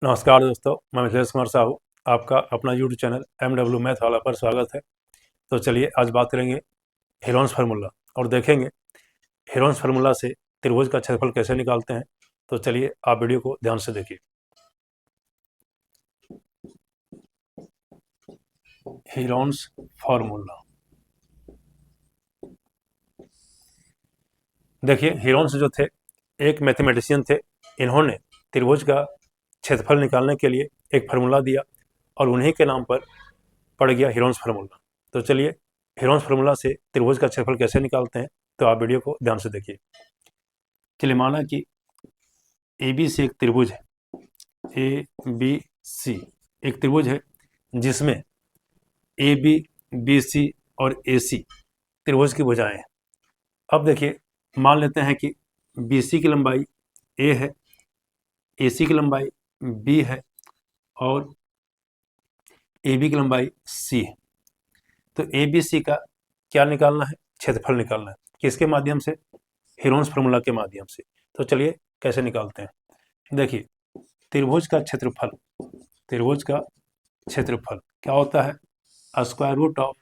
नमस्कार दोस्तों, मैं मिथिलेश कुमार साहू। आपका अपना यूट्यूब चैनल MW मैथ वाला पर स्वागत है। तो चलिए आज बात करेंगे हेरोन्स फार्मूला और देखेंगे हेरोन्स फार्मूला से त्रिभुज का क्षेत्रफल कैसे निकालते हैं। तो चलिए आप वीडियो को ध्यान से देखिए। हेरोन्स फार्मूला, देखिए हेरोन्स जो थे एक मैथमेटिशियन थे। इन्होंने त्रिभुज का क्षेत्रफल निकालने के लिए एक फार्मूला दिया और उन्हीं के नाम पर पड़ गया हेरोन्स फार्मूला। तो चलिए हेरोन्स फार्मूला से त्रिभुज का क्षेत्रफल कैसे निकालते हैं, तो आप वीडियो को ध्यान से देखिए। चलिए माना कि ए बी सी एक त्रिभुज है। ए बी सी एक त्रिभुज है जिसमें ए बी सी और ए सी त्रिभुज की भुजाएं हैं। अब देखिए मान लेते हैं कि बी सी की लंबाई ए है, ए सी की लंबाई बी है और ए बी की लंबाई सी है। तो ए बी सी का क्या निकालना है? क्षेत्रफल निकालना है। किसके माध्यम से? हेरोन्स फार्मूला के माध्यम से। तो चलिए कैसे निकालते हैं। देखिए त्रिभुज का क्षेत्रफल क्या होता है? Square root of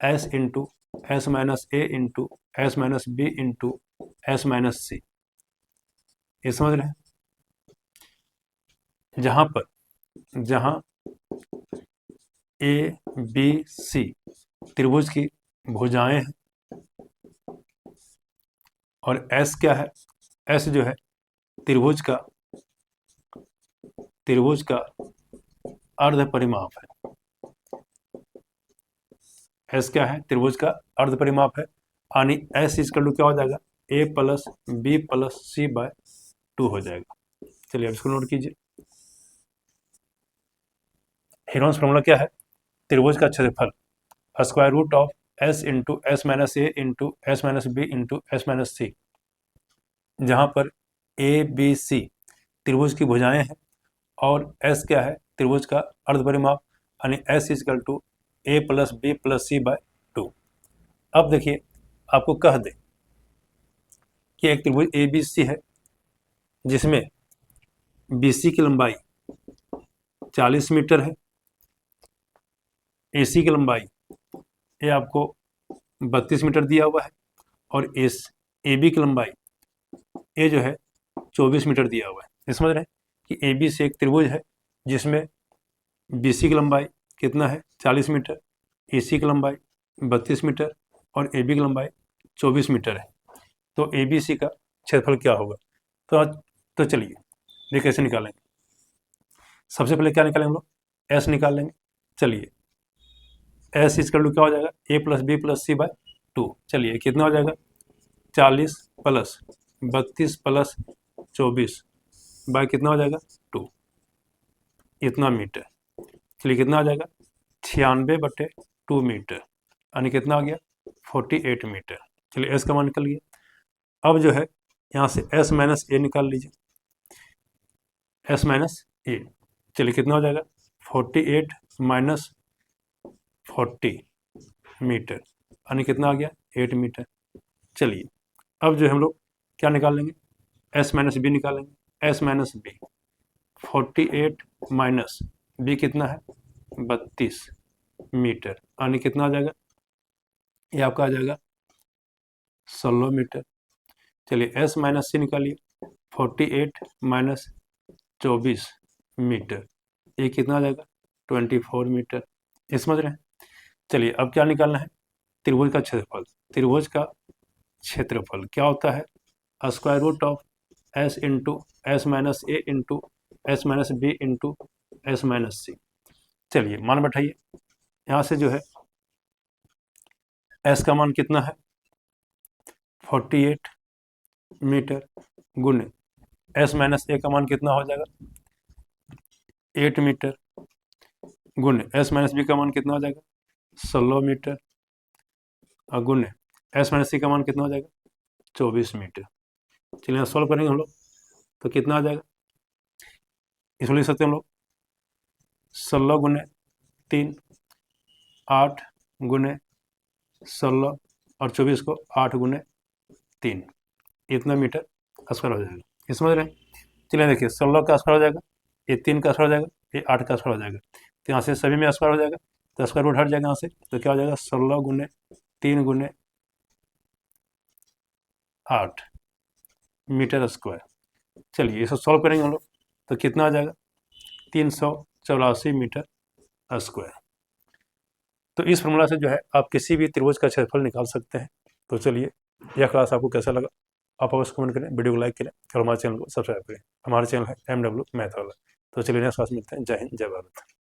S into S minus A into S minus B into S minus C. ये समझ रहे हैं? जहां ए बी सी त्रिभुज की भुजाएं हैं और एस क्या है? एस जो है त्रिभुज का अर्ध परिमाप है। एस क्या है? त्रिभुज का अर्ध परिमाप है। यानी एस इक्वल टू क्या हो जाएगा? ए plus B plus C by 2 हो जाएगा। चलिए अब इसको नोट कीजिए। हेरोन्स फार्मूला क्या है? त्रिभुज का क्षेत्रफल square root of S into S minus A into S minus B into S minus C, जहां पर ए बी सी त्रिभुज की भुजाएं हैं और एस क्या है? त्रिभुज का अर्ध परिमाप, यानी S equal to A plus B plus C by 2। अब देखिए आपको कह दे कि एक त्रिभुज ए बी सी है जिसमें बी सी की लंबाई 40 मीटर है, ए सी की लंबाई ये आपको 32 मीटर दिया हुआ है और इस ए बी की लंबाई ये जो है 24 मीटर दिया हुआ है। ये समझ रहे हैं कि ए बी से एक त्रिभुज है जिसमें बी सी की लंबाई कितना है? 40 मीटर, ए सी की लंबाई 32 मीटर और ए बी की लंबाई 24 मीटर है। तो ए बी सी का क्षेत्रफल क्या होगा? तो चलिए देखिए कैसे निकालेंगे। सबसे पहले क्या निकालेंगे हम लोग? एस निकाल लेंगे। चलिए एस इक्वल टू क्या हो जाएगा? ए plus B plus C by 2। चलिए कितना हो जाएगा? 40 प्लस 32 प्लस 24 बाय कितना हो जाएगा? 2, इतना मीटर। चलिए कितना आ जाएगा? 96/2 मीटर, यानी कितना आ गया? 48 मीटर। चलिए एस का मान निकल गया। अब जो है यहाँ से एस माइनस ए निकाल लीजिए। एस माइनस ए, चलिए कितना हो जाएगा? 48 माइनस 40 मीटर, यानी कितना आ गया? 8 मीटर। चलिए अब जो हम लोग क्या निकाल लेंगे? एस माइनस बी निकालेंगे। S minus B 48 minus B कितना है? 32 मीटर, यानी कितना आ जाएगा? ये आपका आ जाएगा 16 मीटर। चलिए एस माइनस सी निकालिए। 48 माइनस 24 मीटर, ये कितना आ जाएगा? 24 मीटर। ये समझ रहे हैं? चलिए अब क्या निकालना है? त्रिभुज का क्षेत्रफल। त्रिभुज का क्षेत्रफल क्या होता है? Square root of S into S minus A into S minus B into S minus C. चलिए मान बैठाइए। यहाँ से जो है एस का मान कितना है? 48 मीटर गुने एस माइनस ए का मान कितना हो जाएगा? 8 मीटर गुने एस माइनस बी का मान कितना हो जाएगा? 16 मीटर और गुने एस माइनस सी का मान कितना हो जाएगा? 24 मीटर। चलिए यहाँ सॉल्व करेंगे हम लोग तो कितना आ जाएगा? इसको लिख सकते हैं हम लोग 16 गुने 3, 8 गुने 16 और 24 को 8 गुने 3, इतना मीटर स्क्वायर हो जाएगा। ये समझ रहे हैं? चलिए देखिए 16 का स्क्वायर हो जाएगा ये 3 का स्क्वायर हो जाएगा, ये 8 का स्क्वायर हो जाएगा। तो यहाँ से सभी में स्क्वायर हो जाएगा, तो स्क्वायर रूट हट जाएगा यहाँ से, तो क्या हो जाएगा 16 गुने 3 गुने 8 मीटर स्क्वायर। चलिए इसे सॉल्व करेंगे हम लोग, तो कितना आ जाएगा 384 मीटर स्क्वायर। तो इस फॉर्मूला से जो है आप किसी भी त्रिभुज का क्षेत्रफल निकाल सकते हैं। तो चलिए, यह क्लास आपको कैसा लगा आप अवश्य कमेंट करें, वीडियो को लाइक करें और हमारे चैनल को सब्सक्राइब करें। हमारा चैनल है MW मैथ वाला। तो चलिए नेक्स्ट क्लास मिलते हैं। जय हिंद, जय भारत।